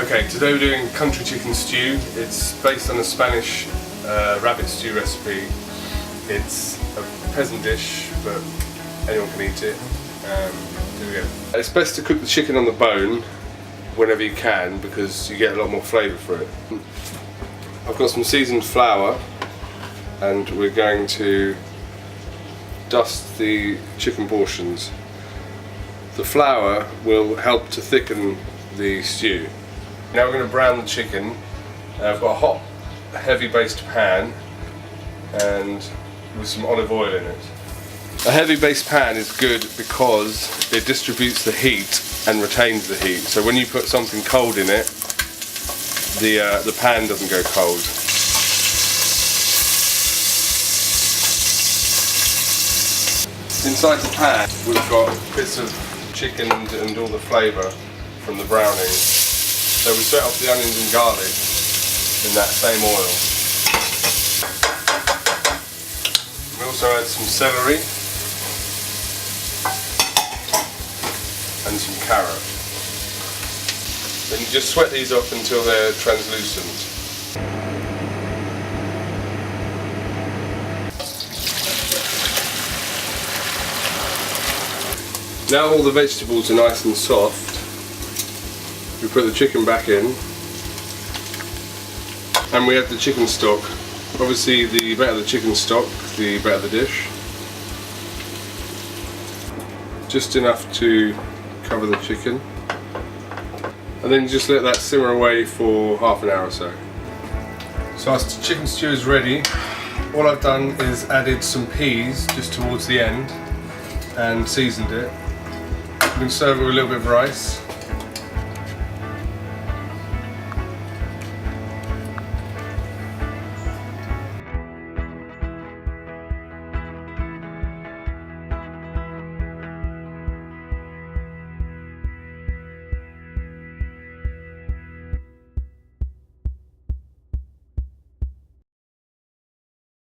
Okay, today we're doing country chicken stew. It's based on a Spanish rabbit stew recipe. It's a peasant dish, but anyone can eat it. Here we go. It's best to cook the chicken on the bone whenever you can because you get a lot more flavour for it. I've got some seasoned flour and we're going to dust the chicken portions. The flour will help to thicken the stew. Now we're going to brown the chicken. I've got a hot, heavy based pan and with some olive oil in it. A heavy based pan is good because it distributes the heat and retains the heat. So when you put something cold in it, the pan doesn't go cold. Inside the pan we've got bits of chicken and all the flavour from the browning. So we set off the onions and garlic in that same oil. We also add some celery and some carrot. Then you just sweat these up until they're translucent. Now all the vegetables are nice and soft, we put the chicken back in and we add the chicken stock. Obviously the better the chicken stock, the better the dish. Just enough to cover the chicken. And then just let that simmer away for half an hour or so. So our chicken stew is ready. All I've done is added some peas just towards the end and seasoned it. You can serve it with a little bit of rice.